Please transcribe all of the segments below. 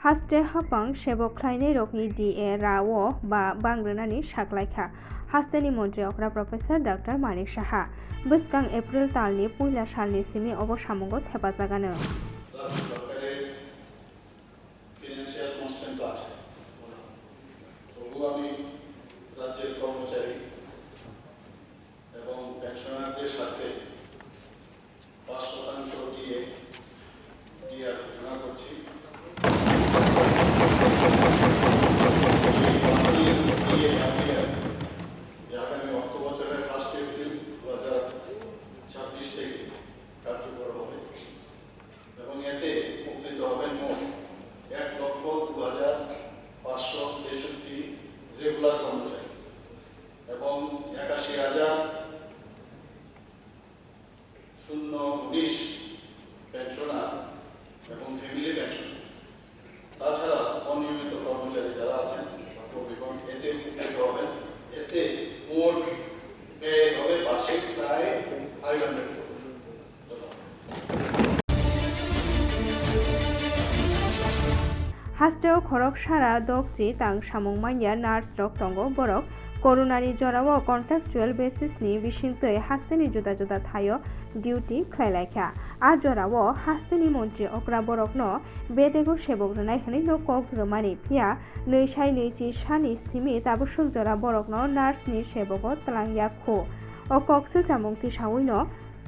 haste hapang sebok khlainai rokni DA Rao ba bangrwnani saklaikha hasteni mantri okra Professor Dr. Manik Saha bwskang April talni puila salni simi obo samungo thepajagano রাজ্যের কর্মচারী এবং পেনশনারদের সাথে 5% দিয়ে ঘোষণা করছি। আগামী অর্থ বছরের 1 এপ্রিল 2026 থেকে কার্যকর হবে এবং এতে উপকৃত হবেন মোট 1,02,563 রেগুলার কর্মচারী এবং 81,019 পেনশনার এবং ফ্যামিলি পেনশন তাছাড়া অনিয়মিত কর্মচারী যারা আছেন এতে উপকৃত হবেন। এতে মোট ব্যয় হবে বার্ষিক প্রায় 500 কোটি। hasteo khorok sara dokchi tang samungmanya nurse rok tongo borok corona ni jorao contractual basis ni bisingtwi hasteni juda juda thayo duty khlailakha a jorao hasteni mantri okra borokno bedego sebok rwnai hwnwi no kok rwmani phia 2 sani simi tabosok jora borokno nurse ni sebogo tlangya kho o koksil chamungti sawino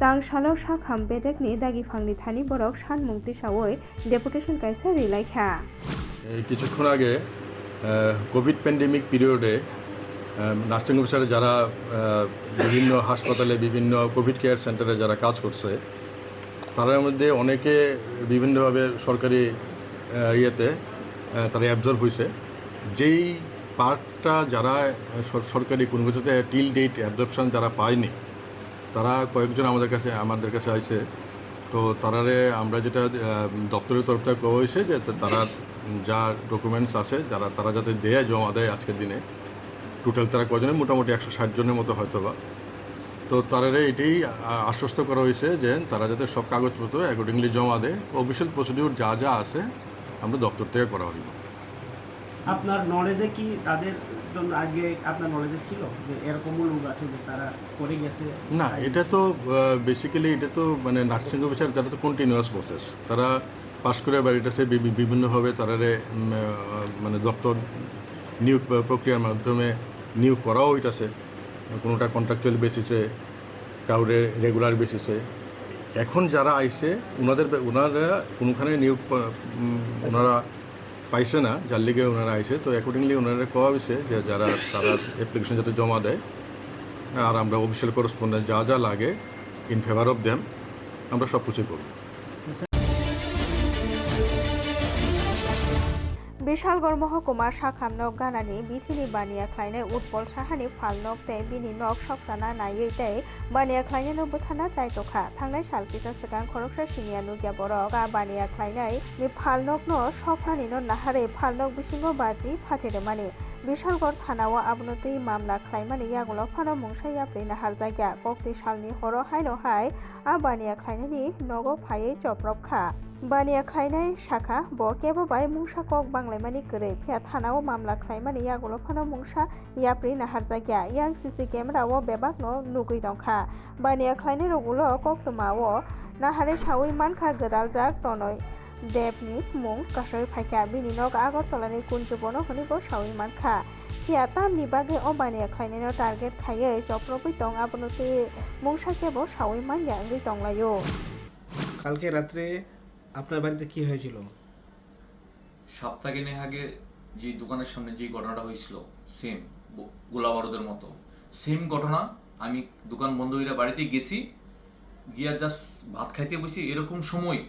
tang salo sakham bedekni dagi phangni thani borok sanmungti sawoi deputation kaisa rilaikha কিছুক্ষণ আগে Covid pandemic পিরিয়ডে nursing অফিসারে যারা বিভিন্ন হাসপাতালে বিভিন্ন Covid care সেন্টারে যারা কাজ করছে তার মধ্যে অনেকে বিভিন্নভাবে সরকারি ইয়েতে তারা অ্যাবজর্ব হয়েছে। যেই পার্টটা যারা সরকারি কোনো কিছুতে টিল ডেট অ্যাবজর্পশন যারা পায়নি তারা কয়েকজন আমাদের কাছে আসছে। তো তারারে আমরা যেটা দপ্তরের তরফ থেকে কোয়া হয়েছে যে তারা যা ডকুমেন্টস আছে তারা যাতে দেয় জমা দেয় আজকের দিনে টোটাল তারা কজনে মোটামুটি 160 জনের মতো হয়তো বা। তো তারারে এটাই আশ্বস্ত করা হয়েছে যে তারা যাতে সব কাগজপত্র অ্যাকর্ডিংলি জমা দেয়। অফিসিয়াল প্রসিডিউর যা যা আছে আমরা দপ্তর থেকে করা হইব। আপনার নলেজে কি তাদের জন্য আগে আপনার নলেজে ছিল যে এরকম লোক আছে যে তারা করে গেছে? না, এটা তো বেসিক্যালি এটা তো মানে নার্সিং অফিসার যারা তো কন্টিনিউয়াস প্রসেস, তারা পাশ করে বাড়িটাছে বিভিন্নভাবে তারারে মানে দপ্তর নিয়োগ প্রক্রিয়ার মাধ্যমে নিয়োগ করাও হইতেছে। কোনোটা কন্ট্রাকচুয়াল বেসিসে, কাউরে রেগুলার বেসিসে। এখন যারা আইছে ওনারা কোনোখানে নিয়োগ ওনারা পাইছে না, যার লিগে ওনারা আইছে। তো অ্যাকর্ডিংলি ওনারা কোয়া হয়েছে যে তারা অ্যাপ্লিকেশন যাতে জমা দেয় আর আমরা অফিসিয়াল করসপন্ডেন্ট যা যা লাগে ইন ফেভার অফ দেম আমরা সব কিছুই করব। বিশালগড় মহকুমার সাখামনক গানানি বিথিনি বানিয়া খাইনাय Utpal সাহাनि फालनक tei bini nok sokthana naiwi tei baniya khlainai no bwthana chaitokha thangnai sal kisa sikang khoroksa siniya nugya borok a baniya khlainai ni falnok no soknani no nahare falnok bisingo baji phatirwmani Bishalgarh থানাও আবনতি মামলা খাইমানি ইয়াগুলো Fanon মুংসাই আপনি নাহার জায়গা কক্তি সালনি হর হাইনো high আ বানিয়া খাইনানি নগো ফাইয়ে চপ্রবখা বানিয়া খাইনাই শাখা ব কেববাই মুংসা cock বাংলাইমানি করে ফিয়া থানাও মামলা খাইমানি ইয়াগুলো Fanon মুংসা ইয়াপ্রি Nahar জায়গা young CC ক্যামেরাও বেবাক ন নুগুই দংখা বানিয়া খাইনাই রগুলো কক্তমাও নাহারে সাউই মানখা গদাল জাক টনয় দেবনি মুং কাসই ফাইকা বিনি nog আগরতলানি কুঞ্জবনো হনিব সাউই মানখা ফিয়া তামনি বাগে ও বানিয়া খাইনাইনো টার্গেট খাইয়ে চপ্রবই দং আবনতি মুংসা কেব সাউই মান ইয়াঙ্গি দংলায়ো। কালকে রাত্রে আপনার বাড়িতে কি হয়েছিল? সপ্তাহখানেক আগে যে দোকানের সামনে যে ঘটনাটা হয়েছিল সেম গোলা বারুদের মতো সেম ঘটনা। আমি দোকান বন্ধ হইয়া বাড়িতে গেছি, গিয়া জাস্ট ভাত খাইতে বসি, এরকম সময়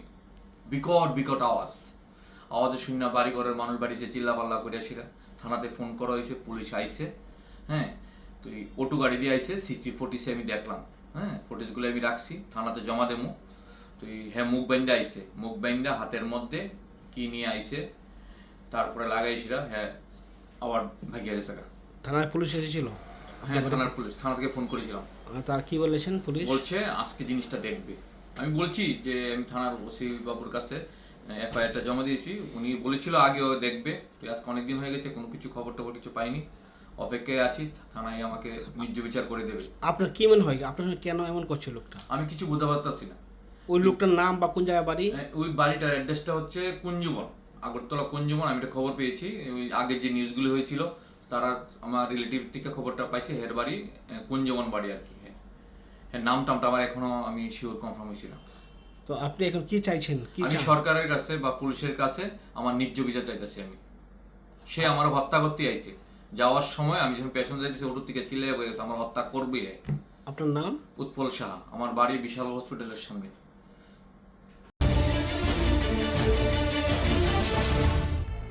বিকট আওয়াজে শুনে বাড়ি ঘরের মানুষ বাড়িতে চিল্লাপাল্লা করে সেটা থানাতে ফোন করা হয়েছে, পুলিশ আইছে। হ্যাঁ, তো এই অটো গাড়ি দিয়ে আইছে, 60-40 আমি দেখলাম। হ্যাঁ, ফুটেজগুলো আমি রাখছি, থানাতে জমা দেবো। তো হ্যাঁ মুখ বাইন্দা আইছে, মুখ বাইন্দা হাতের মধ্যে কি নিয়ে আইছে, তারপরে লাগাইছিল। হ্যাঁ, আবার ভাগিয়ে গেছে। থানার পুলিশ এসেছিল? হ্যাঁ, থানার পুলিশ, থানা থেকে ফোন করেছিলাম। তার কি বলেছেন পুলিশ? বলছে আজকে জিনিসটা দেখবে। আমি বলছি যে আমি থানার ওসি বাবুর কাছে এফআইআরটা জমা দিয়েছি। উনি বলেছিল আগেও দেখবে, তো আজকে অনেক দিন হয়ে গেছে, কোনো কিছু খবর টবর কিছু পাইনি। অপেক্ষায় আছি, থানায় আমাকে ন্যায্য বিচার করে দেবে। আপনার কি মনে হয় আপনার কেন এমন করছে লোকটা? আমি কিছু বুঝতে পারতাছি না। ওই লোকটার নাম বা কোন জায়গায় বাড়ি? ওই বাড়িটার অ্যাড্রেসটা হচ্ছে কুঞ্জবন, আগরতলা কুঞ্জবন। আমি এটা খবর পেয়েছি, ওই আগে যে নিউজগুলো হয়েছিল তারা আমার রিলেটিভ থেকে খবরটা পাইছে। হের বাড়ি কুঞ্জবন বাড়ি আর কি। হ্যাঁ, নাম টামটা আমার এখনো আমি শিওর কনফার্ম হয়েছি না। তো আপনি এখন কি চাইছেন? কি আমি চান? সরকারের কাছে বা পুলিশের কাছে আমার ন্যায্য বিচার চাইতেছি আমি। সে আমার হত্যা করতে আইছে, যাওয়ার সময় আমি যখন পেছনে যাইতেছি ওটুর থেকে চিল্লে হয়ে গেছে আমার হত্যা করবেই। আপনার নাম? উৎপল সাহা, আমার বাড়ি বিশাল হসপিটালের সামনে।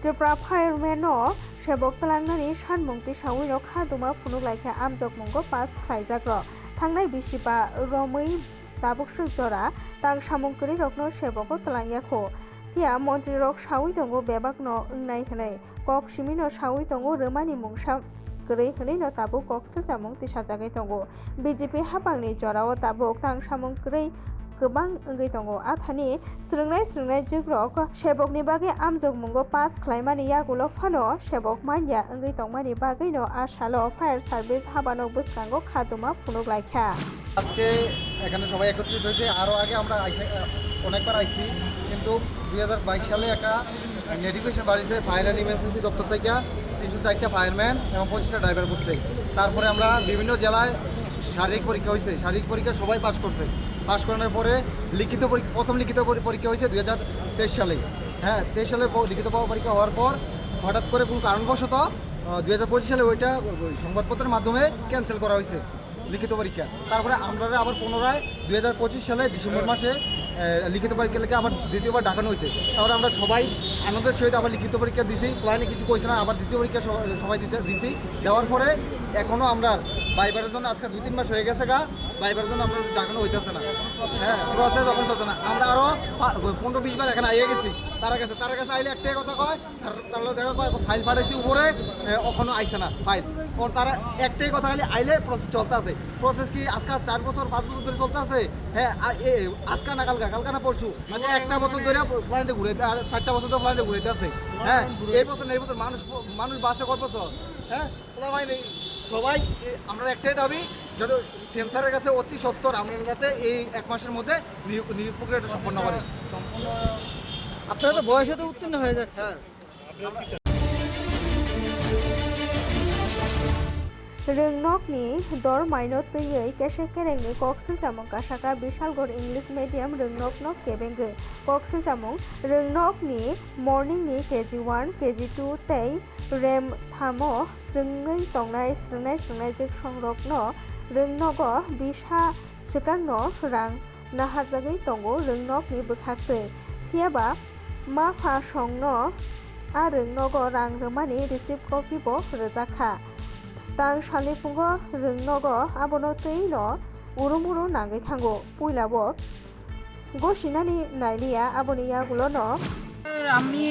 त्रिपुरा फायारमेनो सेबक तलांनानै सानमुंथि सावैनो खादुमा फुनुलाइखा आमजक मंगो पास खायजाग्र थांनाय बिसिबा रमै दाबुकसु जरा तां सामुंकरि रकनो सेबको तलांयाखो पिया मन्त्रि रक सावै दंगो बेबाकनो ओंनाय हनै कक सिमिनो सावै दंगो रोमानि मुंसा गरै हनैनो ताबु ककसो जामुं तिसाजागै दंगो बिजेपि हाबांनि जराव ताबुक तां सामुंकरि गोबां ओंगै दंगो आथानि स्रोंनाय जुग्रक सेबकनि बागै आमजक मुंगो पास खालामनानै यागुलो फानो सेबक मानिया ओंगै दंमानि बागैनो आशालो फायार सार्भिस हाबानो बुसखांगो खादुमा फुनुलाइखा। আজকে এখানে সবাই একত্রিত হয়েছে। আরও আগে আমরা অনেকবার আইছি, কিন্তু 2022 সালে একটা নোটিফিকেশন বাড়িয়েছে ফায়ার অ্যান্ড ইমার্জেন্সি দপ্তর থেকে 304টা ফায়ারম্যান এবং 25টা ড্রাইভার পোস্টে। তারপরে আমরা বিভিন্ন জেলায় শারীরিক পরীক্ষা হয়েছে, শারীরিক পরীক্ষা সবাই পাস করছে। পাস করানোর পরে লিখিত পরীক্ষা, প্রথম লিখিত পরীক্ষা হয়েছে 2023 সালে। হ্যাঁ, 23 সালে লিখিত পরীক্ষা হওয়ার পর হঠাৎ করে কোনো কারণবশত 2025 সালে ওইটা সংবাদপত্রের মাধ্যমে ক্যান্সেল করা হয়েছে লিখিত পরীক্ষা। তারপরে আমরা আবার পুনরায় 2025 সালে ডিসেম্বর মাসে লিখিত পরীক্ষা লিখে আবার দ্বিতীয়বার ডাকানো হয়েছে। তারপরে আমরা সবাই আনন্দের সহিত আবার লিখিত পরীক্ষা দিছি, ক্লায়েন্টে কিছু কইছে না, আবার দ্বিতীয় পরীক্ষা সবাই দিছি। দেওয়ার পরে এখনও আমরা বাইবারের জন্য আজকে 2-3 মাস হয়ে গেছে বাইবারের জন্য আমরা ডাকানো হইতেছে না। হ্যাঁ, প্রসেস এখন চলছে না। আমরা আরও 15-20 বার এখানে আইয়ে গেছি, তারা কাছে আইলে একটাই কথা কয়, তার দেখা কয় ফাইল ফাটাইছি উপরে, এখনও আইসে না ফাইল। তারা একটাই কথা আইলে প্রসেস চলতে আছে। প্রসেস কি আজকে 4 বছর 5 বছর ধরে চলতে আছে? হ্যাঁ, আজকে না কালকা না পরশু, আচ্ছা 1টা বছর ধরে প্ল্যান্টে ঘুরাইতে, 4টা বছর ধরে প্ল্যান্টে ঘুরাইতে আছে। হ্যাঁ, এই বছর মানুষ বাসে কয় বছর? হ্যাঁ, ভাই নেই। সবাই আমরা একটাই দাবি, যাতে সেন্সারের কাছে অতি সত্বর আমরা যাতে এই 1 মাসের মধ্যে নিয়োগ প্রক্রিয়াটা সম্পন্ন করে। আপনারা তো বয়সে তো উত্তীর্ণ হয়ে যাচ্ছে। रोंनकनि दर माइनो तैयै केसे केरेंनि कक्सुल जामुं कासाका बिशालगढ़ इंग्लिश मीडियम रोंनकनो केबेंगो कक्सुल जामुं रोंनकनि मर्निंनि केजि 1 केजि 2 तै रेम थामो स्रोङै तंनाय स्रोंनाय जोग संरकनो रोंनक बिसा सिगांनो रां नाहाजागै दंगो रोंनकनि बोखाखै फियाबा माफा संनो आ रोंनक रां रोमानि रिसिप्ट कपिबो रोजाखा तां सालिफुंगो रोंनगो आबनो तैनो उरुमुरु नांगै थांगो पुइलाबो गसिनानि नाइलिया आबनि यागुलोनो। আমি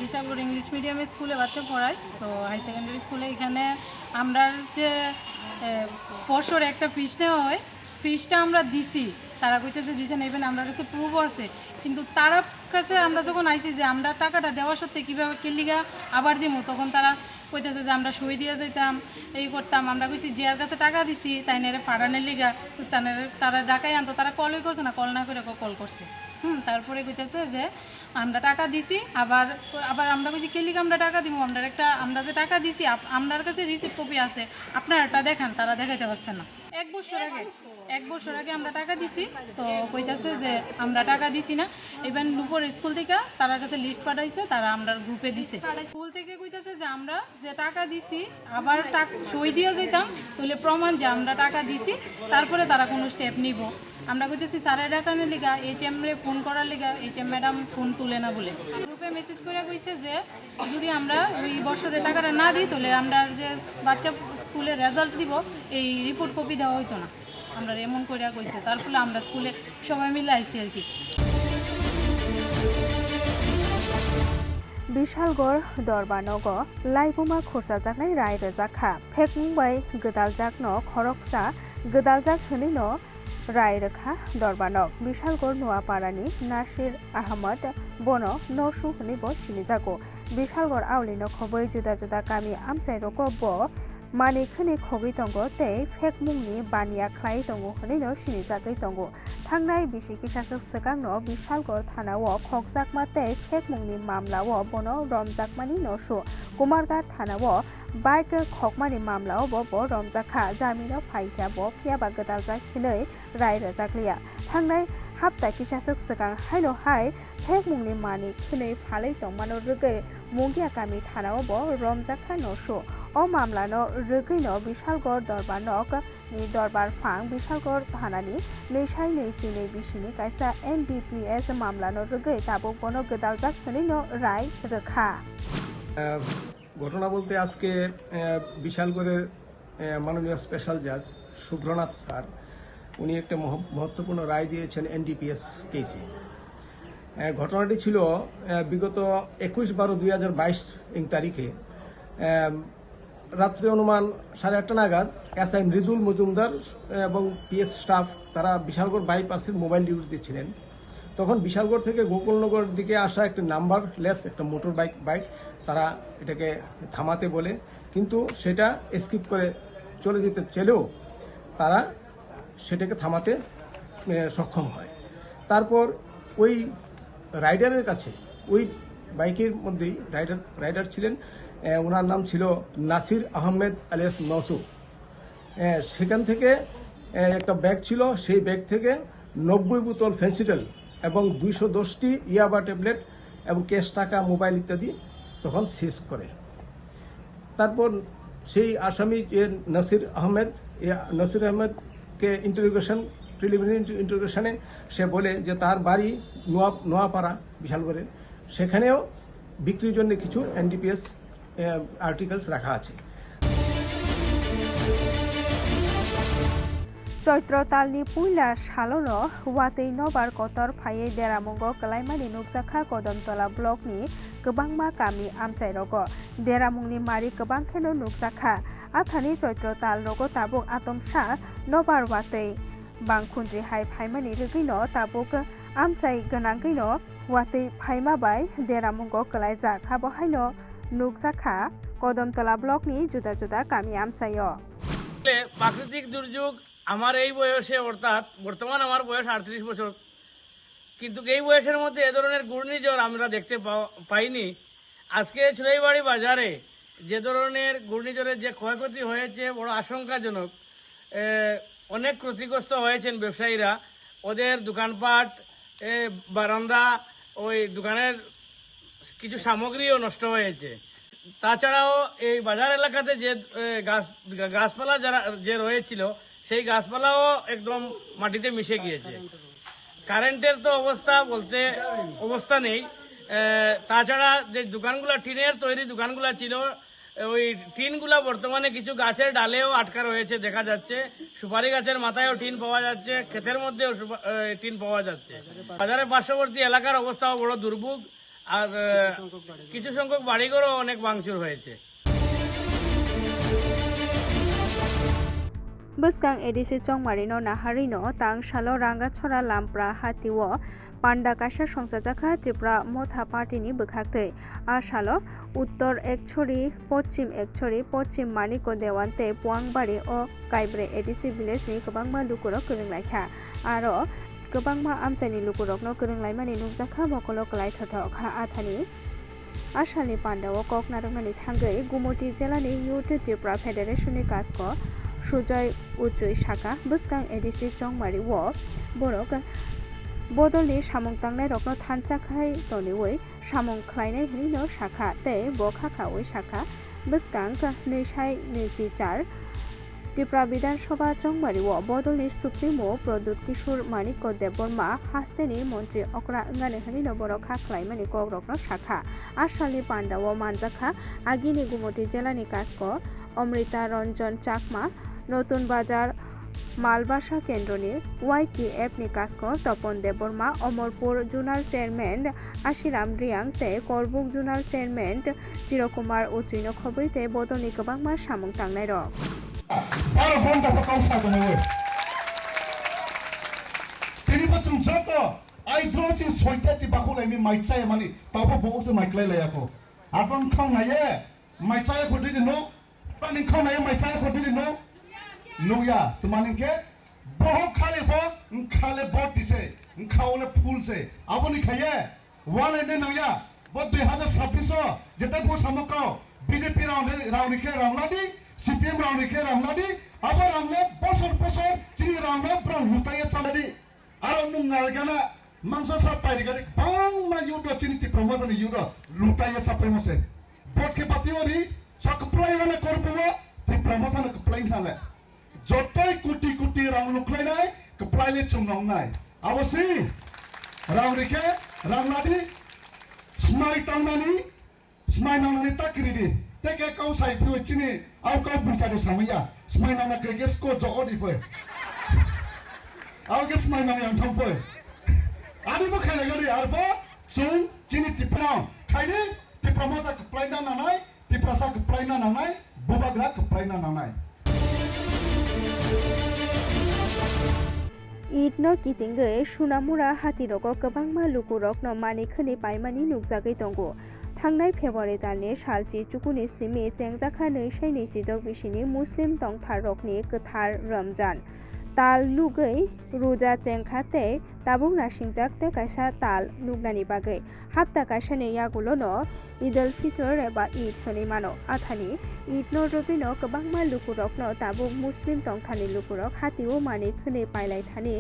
বিশালগড় ইংলিশ মিডিয়ামে স্কুলে বাচ্চা পড়াই, তো হাই সেকেন্ডারি স্কুলে এখানে আমরা যে বছর একটা ফিস নেওয়া হয়, ফিসটা আমরা দিছি, তারা কইতেছে দিছে নেবেন, আমার কাছে প্রুফও আছে, কিন্তু তারা কাছে আমরা যখন আইছি যে আমরা টাকাটা দেওয়া সত্ত্বে কীভাবে কেলিগা আবার দিব, তখন তারা কইতেছে যে আমরা সই দিয়ে যাইতাম, এই করতাম। আমরা কইছি যে কাছে টাকা দিছি তাই নেড়ে ফাড়ানের লিগা তারা ডাকাই আনতো, তারা কলই করছে না, কল না করে কল করছে। তারপরে কইতেছে যে আমরা টাকা দিছি, আবার আমরা কইছি কেলিগা আমরা টাকা দিব, আমরা যে টাকা দিছি আপনার কাছে রিসিপ্ট কপি আছে, আপনারা এটা দেখান, তারা দেখাইতে পারছে না। 1 বছর আগে আমরা টাকা দিছি, তো কইতাছে যে আমরা টাকা দিছি না। এবার নুপুর স্কুল থেকে তার কাছে লিস্ট পাঠাইছে, তারা আমরা গ্রুপে দিছে। স্কুল থেকে কইতাছে যে আমরা যে টাকা দিছি আবার সই দিয়ে যেতাম, তাহলে প্রমাণ যে আমরা টাকা দিছি, তারপরে তারা কোনো স্টেপ নিব। আমরা কইতেছি স্যারের ডাকানের লিগা HM রে ফোন করার লিগা HM ম্যাডাম ফোন তুলে না বলে গ্রুপে মেসেজ করে কইছে যে যদি আমরা ওই বছরের টাকাটা না দিই, তাহলে আমরা যে বাচ্চা স্কুলে রেজাল্ট দিব এই রিপোর্ট কপি দেওয়া হইতো না। আমরা এমন করে কইছে, তার ফলে আমরা স্কুলে সবাই মিলে আইছি আর কি। बिशालगढ़ दरबानग लाइबुमा खरजाजानाय राय रोजाखा फेकमुंबाय गोदालजाकनो खरकसा गोदालजाक होनैनो राय रेखा दरबानक बिशालगढ़ नुआपारानि नासिर आहमद बनो नसु हनिबो सिनिजागो बिशालगढ़ आवलिनो खबै जुदा जुदा गामि आमचाइरको बो मानि खनि खगै दंगो तै फेकमुंनि बानिया ख्लाय दंगो हनिनो सिनिजागै दंगो थांनाय बिसि किसासक सिगांनो बिशालगढ़ थानाव खगजाकमा तै फेकमुंनि मामलाव बनो रमजाकमानि नसु कुमारघाट थानाव बाइक खगमानि मामलाव बो रमजाखा जामिनाव फाइया बो फियाबा गदालजा खिनै राय रजाग्लिया थांनाय हाप्ता किसासक सिगां हायनो हाय फेकमुंनि मानि खनै फालै दंमानो रोगै मुगिया गामि थानाव बो रमजाखा नसु ओ मामलानो रोगैनो बिशालगढ़ दरबारनक नि दरबार फां बिशालगढ़ थानानि नैसाय नैजिनै बिसिनि कायसा NDPS मामलानो रोगै ताबुक बनो गदालजा खिनैनो राय रेखा ঘটনা বলতে আজকে বিশালগড়ের মাননীয় স্পেশাল জাজ শুভ্রনাথ স্যার উনি একটা মহত্বপূর্ণ রায় দিয়েছেন NDPS কেসে। ঘটনাটি ছিল বিগত 21/12/2022 তারিখে রাত্রে অনুমান 8:30 নাগাদ SI মৃদুল মজুমদার এবং PS স্টাফ তারা বিশালগড় বাইপাসের মোবাইল ডিউটিতে ছিলেন। তখন বিশালগড় থেকে গোকুলনগর দিকে আসা একটা নাম্বার লেস একটা মোটর বাইক তারা এটাকে থামাতে বলে, কিন্তু সেটা স্কিপ করে চলে যেতে চেলেও তারা সেটাকে থামাতে সক্ষম হয়। তারপর ওই রাইডারের কাছে ওই বাইকের মধ্যেই রাইডার ছিলেন, ওনার নাম ছিল নাসির আহমেদ আলিয়াস নসু। সেখান থেকে একটা ব্যাগ ছিল, সেই ব্যাগ থেকে 90 বোতল ফেন্সিডেল এবং 210টি ইয়াবা ট্যাবলেট এবং ক্যাশ টাকা মোবাইল ইত্যাদি তখন সিজ করে। তারপর সেই আসামি যে নাসির আহমেদকে প্রিলিমিনারি ইন্টারোগেশনে সে বলে যে তার বাড়ি নোয়াপাড়া বিশালগড়ে, সেখানেও বিক্রির জন্য কিছু NDPS আর্টিকেলস রাখা আছে। चैत्र तालनि पुइला सालोनो वातै नबार कतर फायै देरामुंगो कलाइमानि नुकजाखा कदमतला ब्लकनि गोबांमा गामि आमचाइरगो देरामुंनि मारि गोबां खेनो नुकजाखा आथानि चैत्र ताल रगो ताबुक आतंसा नबार वातै बांखुन्द्रि हाय फाइमानि रोगैनो ताबुक आमचाइ गोनांगैनो वातै फाइमाबाय देरामुंगो कलाइजाक हाबहायनो नुकजाखा कदमतला ब्लकनि जुदा जुदा गामि आमचाइयो প্রাকৃতিক দুর্যোগ আমার এই বয়সে, অর্থাৎ বর্তমান আমার বয়স 38 বছর, কিন্তু এই বয়সের মধ্যে এ ধরনের ঘূর্ণিঝড় আমরা দেখতে পাইনি। আজকে চুরাইবাড়ি বাজারে যে ধরনের ঘূর্ণিঝড়ের যে ক্ষয়ক্ষতি হয়েছে বড় আশঙ্কাজনক। অনেক ক্ষতিগ্রস্ত হয়েছেন ব্যবসায়ীরা, ওদের দোকানপাট, বারান্দা, ওই দোকানের কিছু সামগ্রীও নষ্ট হয়েছে। তাছাড়াও এই বাজার এলাকাতে যে গাছপালা যে রয়েছিল সেই গাছপালাও একদম মাটিতে মিশে গিয়েছে। কারেন্টের তো অবস্থা নেই। তাছাড়া যে দোকানগুলো টিনের তৈরি দোকানগুলো ছিল, ওই টিনগুলা বর্তমানে কিছু গাছের ডালেও আটকা রয়েছে দেখা যাচ্ছে। সুপারি গাছের মাথায়ও টিন পাওয়া যাচ্ছে, ক্ষেতের মধ্যেও টিন পাওয়া যাচ্ছে। বাজারের পার্শ্ববর্তী এলাকার অবস্থাও বড় দুর্ভোগ, আর কিছু সংখ্যক বাড়িঘরও অনেক ভাঙচুর হয়েছে। বসকাং এডিসি চংমারিনো নাহারিনো তাং সালো রাঙ্গাছড়া লামপ্রা হাতিও পান্ডা কাশা সংসাজাখা ত্রিপুরা মথা পার্টিনি বখাক্তै আসালো উত্তর একছড়ি পশ্চিম একছড়ি পশ্চিম মানিকো দেওয়ান্তে পুয়াংবাড়ি ও কাইব্রে এডিসি ভিলেজनि गोबांमा लुकुरक गोरोंलायखा आरो गोबांमा आमचाइनि लुकुरकनो गोरोंलायमानि नुकजाखा मकलो कलायथथखा आथानि आसामनि पान्डाव कक नारंनानि थांगै गुमति जिल्लानि युथ त्रिपुरा फेडारेशननि कासको सुजय उच्चै शाखा बसकां एडिसि चंमारि व बरक बदलनि सामुं तांनाय रकनो थानचाखाय तनिवै सामुं ख्लायनाय हनिनो शाखा तै बखाखावै शाखा बसकां नैसाय 24 त्रिपुरा विधानसभा चंमारि व बदलनि सुप्रिमो प्रदुत किशोर मानिक देबबर्मा हास्तेनि मन्त्री अकरा अंगाने हनिनो बरक खाख्लायमानि कग्रकनो शाखा आसामनि पान्डाव मानजाखा आगिनि गुमति जिल्लानि कासको अमृता रंजन चाकमा नतुन बाजार मालबासा केन्द्रनि YTF नि कासको तपन देबबर्मा अमरपुर जुनाल चेयरमैन आशिराम रियांग ते करबुक जुनाल चेयरमैन चिरकुमार उच्चैनो खबै ते बदलनि गोबांमा सामुं तांनाय रक যত আই দ্রোচি সইতাতি বাকুলাইনি মাইচাই মানি তাবো বউসে মাইক্লাই লায়াকো আপন খাওনায়ে মাইচাই খদিদি নো পানি খাওনায়ে মাইচাই খদিদি নো নুয়া তোমানিকে বহু খালে বট দিছে খাওলে ফুলছে আপনি খাইয়ে ওয়ালে নুয়া বট 2026 যেটা গো সমকো বিজেপি রাউনিকে রামলাদি সিপিএম রাউনিকে রামলাদি আবার আমলে বছর চিনি রামলা প্রাণ লুটাইয়ে চালাদি আর নুং নারগানা মাংস সব পাইরি গাড়ি বাং মা ইউডো চিনিতি প্রমোদন ইউডো লুটাইয়ে চাপাইমছে বটকে পাতিওরি সকপ্লাই মানে করবো তি প্রমোদন কপ্লাই নালে যতই কোটি রাং লুকলাইনাই কপ্লাইলে চুমনাই আবসি রাউনিকে রামলাদি স্মাই নাংনানি তাকিরিদি তেকে কাউ সাইফু চিনি আউ কাউ বুচারে সামিয়া স্মাই নাংনা ক্রিকেট স্কোর জগদি ফে আউ গে স্মাই নাংনি আং থামফে আদিবো খাইলে গরি আরবো চুন চিনি টিপ্রাও খাইনি টিপ্রামতা কপ্লাইনা নানাই টিপ্রাসা কপ্লাইना नानाय बुबाग्रा कप्लाइना नानाय ईदनो कितिंगै सुनामुरा हातिरको गोबांमा लुकुरकनो मानिखोनि पाइमानि नुकजागै दंगो थांनाय फेब्रुवारि दाननि सालचि चुकुनि सिमि चेंजाखा 226 बिसिनि मुस्लिम तंथारकनि गोथार रमजान ताल नुगै रोजा चेंखाते ताबुं नासिंजाकते कायसा ताल नुगनानि बागै हाप्ता कायसानि यागुलोनो ईदुल फितर एबा ईद होनै मानो आथानि ईदनो रबिनो गोबांमा लुकुरकनो ताबुं मुस्लिम तंथानि लुकुरक हातिओ मानि खोनै पाइलायथानि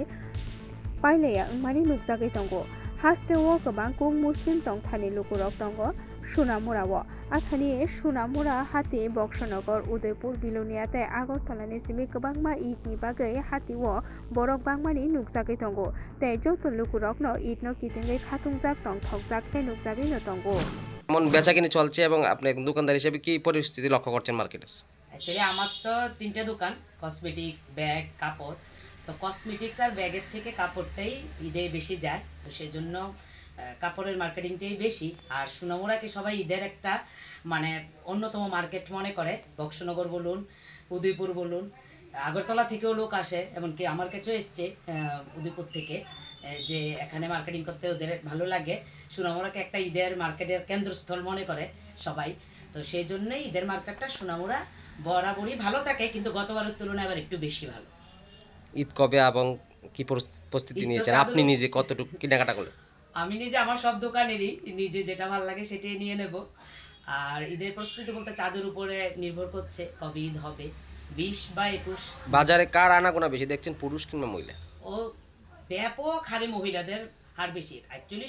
पाइलाया मानि नुकजागै दंगो हास्टेओ गोबां कुं मुस्लिम तंथानि लुकुरक दंगो सुनामुराओ आथानि सुनामुरा हाति बक्सनगर उदयपुर बिलुनियाते आगरतलानि सिमि गोबांमा ईदनि बागै हातिओ बरक बांमानि नुकजागै दंगो ते जत लुकुरकनो ईदनो कितिंगै खातुंजाक तंथकजाकते नुकजागैनो दंगो কেমন বেচাকিনি চলছে এবং আপনি একজন দোকানদার হিসেবে কি পরিস্থিতি লক্ষ্য করছেন মার্কেটের? অ্যাকচুয়ালি আমার তো 3টে দোকান, কসমেটিক্স, ব্যাগ, কাপড়। তো কসমেটিক্স আর ব্যাগের থেকে কাপড়টাই ঈদে বেশি যায়, তো সেই জন্য কাপড়ের মার্কেটিংটাই বেশি। আর সুনামুরাকে সবাই ঈদের একটা মানে অন্যতম মার্কেট মনে করে। বক্সনগর বলুন, উদয়পুর বলুন, আগরতলা থেকেও লোক আসে, এমনকি আমার কাছেও এসছে উদয়পুর থেকে, যে এখানে মার্কেটিং করতে ওদের ভালো লাগে। সুনামুরাকে একটা ঈদের মার্কেটের কেন্দ্রস্থল মনে করে সবাই, তো সেই জন্যই ঈদের মার্কেটটা সুনামুরা বরাবরই ভালো থাকে, কিন্তু গতবারের তুলনায় আবার একটু বেশি ভালো। ঈদ কবে এবং কি প্রস্তুতি নিয়েছেন? আপনি নিজে কতটুকু কেনাকাটা করলেন? আমি নিজে আমার সব দোকানেরই নিজে যেটা ভালো লাগে সেটাই নিয়ে নেব। আর ঈদের প্রস্তুতি বলতে চাঁদের উপরে নির্ভর করছে কবে ঈদ হবে, 20 বা 21। বাজারে কার আনাগোনা বেশি দেখছেন, পুরুষ কিংবা মহিলা? ও ব্যাপক হারে মহিলাদের হার বেশি। অ্যাকচুয়ালি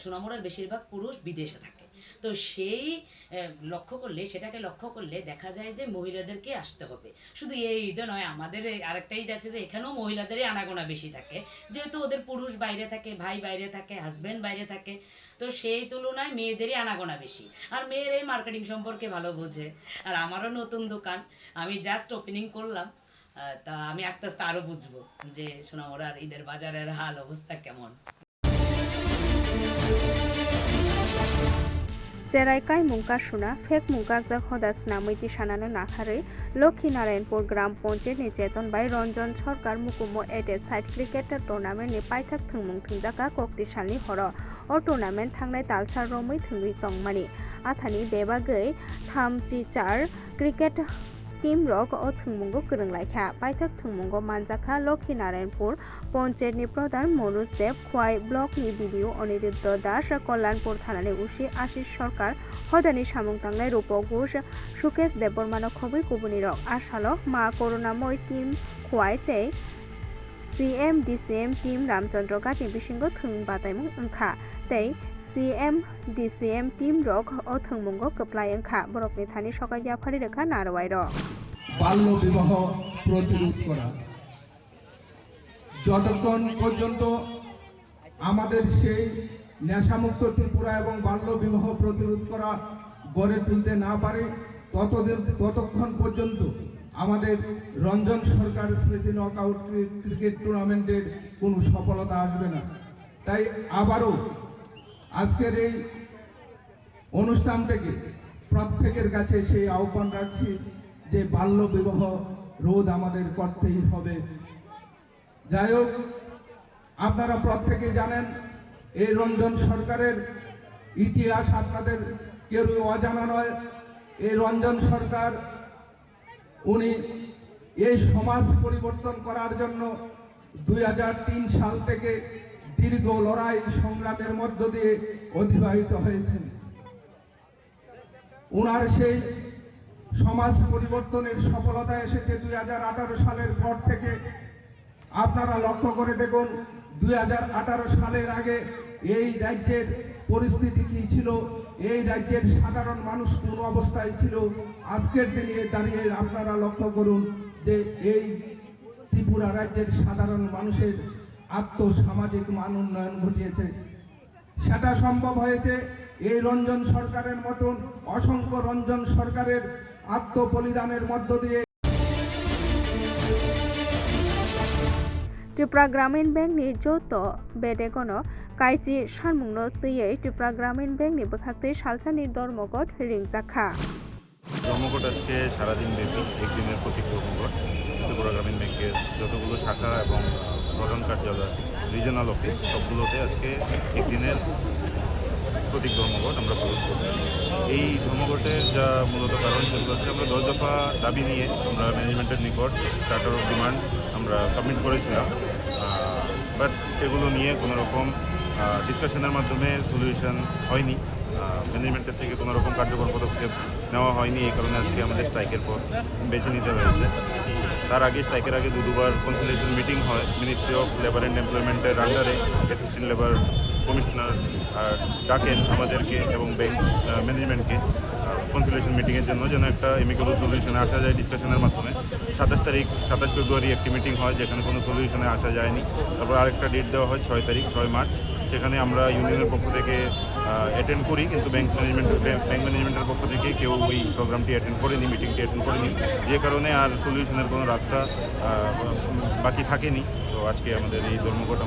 সুনামুরার বেশিরভাগ পুরুষ বিদেশে থাকে, তো সেই সেটাকে লক্ষ্য করলে দেখা যায় যে মহিলাদেরকে আসতে হবে। শুধু এই ঈদে নয়, আমাদের আরেকটা ঈদ আছে যে এখানেও মহিলাদেরই আনাগোনা বেশি থাকে, যেহেতু ওদের পুরুষ বাইরে থাকে, ভাই বাইরে থাকে, হাজব্যান্ড বাইরে থাকে, তো সেই তুলনায় মেয়েদেরই আনাগোনা বেশি। আর মেয়েরাই মার্কেটিং সম্পর্কে ভালো বোঝে। আর আমারও নতুন দোকান, আমি জাস্ট ওপেনিং করলাম, তা আমি আস্তে আস্তে আরো বুঝবো যে সুনামুরার ঈদের বাজারের হাল অবস্থা কেমন। जेरायकाय मुंका सुना फेक मुंका जक हदासना मैति सानानो नाखारै लक्ष्मी नारायणपुर ग्राम पन्चायतनि चेतन बाय रंजन सरकार मुकुमो एटे साइड क्रिकेट टुर्नामेन्टनि पाइथाक थुंमुं थुंजाका कक्तिसालनि हर अ टुर्नामेन्ट थांनाय तालसार रमै थुंगै तंमानि आथानि बेबागै 3-4 क्रिकेट टीम रक अ थुंमुंगो गोरोंलायखा पाइथाक थुंमुंगो मानजाखा लक्ष्मी नारायणपुर पन्चायतनि प्रधान मनोज देव खवाई ब्लकनि बिडिओ अनिरुद्ध दास कल्याणपुर थानानि उसी आशिष सरकार हदानि सामुं थांनाय रूपक घोष सुकेश देबबर्मान खबै गुबुनि रक आसालक मा करुणामय टीम खवाई तै CM DCM टीम रामचंद्र गाटनि बिसिंगो थुं बातायमुं ओंखा तै CM DCM टीम रक अ थुंमुंगो गोप्लाय ओंखा बरकनि थानि सकाय आफारि रेखा नारवाय र বাল্য বিবাহ প্রতিরোধ করা যতক্ষণ পর্যন্ত আমাদের সেই নেশামুক্ত ত্রিপুরা এবং বাল্য বিবাহ প্রতিরোধ করা গড়ে তুলতে না পারে ততক্ষণ পর্যন্ত আমাদের রঞ্জন সরকার স্মৃতি নকআউট ক্রিকেট টুর্নামেন্টের কোনো সফলতা আসবে না। তাই আবারও আজকের এই অনুষ্ঠান থেকে প্রত্যেকের কাছে সেই আহ্বান রাখছি যে বাল্য বিবাহ রোধ আমাদের করতেই হবে। যাই হোক, আপনারা প্রত্যেকেই জানেন এই রঞ্জন সরকারের ইতিহাস আপনাদের কেউই অজানা নয়। এই রঞ্জন সরকার উনি এই সমাজ পরিবর্তন করার জন্য 2003 সাল থেকে দীর্ঘ লড়াই সংগ্রামের মধ্য দিয়ে অতিবাহিত হয়েছেন। উনার সেই সমাজ পরিবর্তনের সফলতা এসেছে 2018 সালের পর থেকে। আপনারা লক্ষ্য করে দেখুন 2018 সালের আগে এই রাজ্যের পরিস্থিতি কি ছিল, এই রাজ্যের সাধারণ মানুষ কোন অবস্থায় ছিল। আজকের দিনে দাঁড়িয়ে আপনারা লক্ষ্য করুন যে এই ত্রিপুরা রাজ্যের সাধারণ মানুষের আর্থসামাজিক মান উন্নয়ন ঘটিয়েছে। সেটা সম্ভব হয়েছে এই রঞ্জন সরকারের মতন অসংখ্য রঞ্জন সরকারের আত্মবলিদানের মধ্য দিয়ে। त्रिपुरा ग्रामीण बैंक नि जौत बेदेगनो काइजी सानमुंनो तैयै त्रिपुरा ग्रामीण बैंक नि बखाक्तै सालसानि धर्मघट रिंगजाखा। ধর্মঘট আজকে সারাদিন ব্যাপী একদিনের প্রতীক ধর্মঘট ত্রিপুরা গ্রামীণ ব্যাংকের যতগুলো শাখা এবং প্রধান কার্যালয় রিজনাল অফিস সবগুলোতে আজকে একদিনের প্রতীক ধর্মঘট আমরা পালন করছি। এই ধর্মঘটের যা মূলত কারণ সেগুলো হচ্ছে আমরা 10 দফা দাবি নিয়ে আমরা ম্যানেজমেন্টের নিকট চার্টার অফ ডিমান্ড আমরা সাবমিট করেছিলাম, বাট সেগুলো নিয়ে কোনো রকম ডিসকাশনের মাধ্যমে সলিউশন হয়নি। ম্যানেজমেন্টের থেকে কোনো রকম কার্যকর পদক্ষেপ নেওয়া হয়নি। এই কারণে আজকে আমাদের স্ট্রাইকের পর বেছে নিতে হয়েছে। তার আগে স্ট্রাইকের আগে দুবার কনসালটেশন মিটিং হয় মিনিস্ট্রি অফ লেবার অ্যান্ড এমপ্লয়মেন্টের আন্ডারে। অ্যাসিস্ট্যান্ট লেবার কমিশনার ডাকেন আমাদেরকে এবং ব্যাংক ম্যানেজমেন্টকে কনসালটেশন মিটিংয়ের জন্য যেন একটা এমিকেবল সলিউশনে আসা যায় ডিসকাশনের মাধ্যমে। 27 ফেব্রুয়ারি একটি মিটিং হয় যেখানে কোনো সলিউশনে আসা যায়নি। তারপর আরেকটা ডেট দেওয়া হয় 6 মার্চ। সেখানে আমরা ইউনিয়নের পক্ষ থেকে অ্যাটেন্ড করি, কিন্তু ব্যাংক ম্যানেজমেন্টের পক্ষ থেকে কেউ ওই প্রোগ্রামটি অ্যাটেন্ড করেনি, মিটিংটি অ্যাটেন্ড করেনি, যে কারণে আর সলিউশনের কোনো রাস্তা বাকি থাকেনি। তো আজকে আমাদের এই ধর্মঘট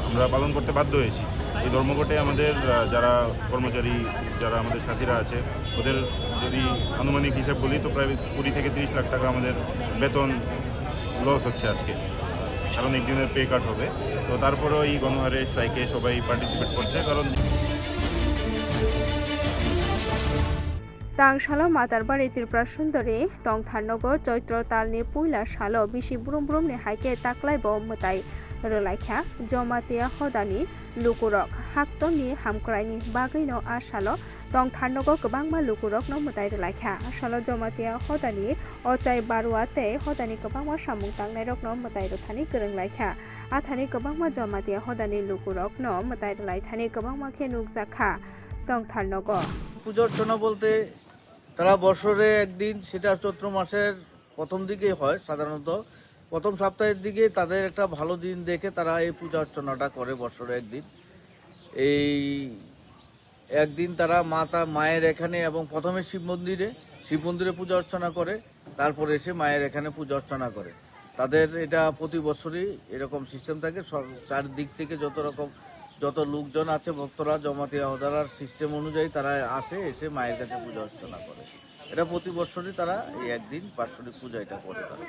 আমরা পালন করতে বাধ্য হয়েছি। এই ধর্মঘটে আমাদের যারা কর্মচারী, যারা আমাদের সাথীরা আছে, ওদের যদি আনুমানিক হিসাব বলি তো প্রায় 20 থেকে 30 লাখ টাকা আমাদের বেতন লস হচ্ছে আজকে, কারণ একদিনের পে কাট হবে। তো তারপরেও এই গণহারে স্ট্রাইকে সবাই পার্টিসিপেট করছে, কারণ तांग सालो मातारबारि त्रिपुरा सुंदरी तंग थानगो चैत्र तालनि पुइला सालो बिसि ब्रुम ब्रुमनि हाइके ताक्लाइबो मोताइ रोलाइखा जमातिया हदानि लुकुरक हाक्तनि हामक्राइनि बागैनो आसालो तंग थानगो गोबांमा लुकुरकनो मोताइ रोलाइखा आसालो जमातिया हदानि अचाइ बारुआते हदानि गोबांमा सामुं तांनाय रकनो मोताइ रोथानि गोरोंलाइखा आथानि गोबांमा जमातिया हदानि लुकुरकनो मोताइ रोलाइथानि गोबांमा खे नुकजाखा तंग थानगो পুজো অর্চনা বলতে তারা বছরে একদিন, সেটা চৈত্র মাসের প্রথম দিকেই হয়। সাধারণত প্রথম সপ্তাহের দিকে তাদের একটা ভালো দিন দেখে তারা এই পূজা অর্চনাটা করে বছরে একদিন। এই একদিন তারা মায়ের এখানে এবং প্রথমে শিব মন্দিরে পূজা অর্চনা করে, তারপরে এসে মায়ের এখানে পূজা অর্চনা করে। তাদের এটা প্রতি বছরই এরকম সিস্টেম থাকে। চারদিক থেকে যত লোকজন আছে, ভক্তরা, জমাতিয়া হদারার সিস্টেম অনুযায়ী তারা এসে মায়ের কাছে পূজা অর্চনা করে। এটা প্রতি বছরই তারা এই একদিন বাৎসরিক পূজা এটা করে তারা।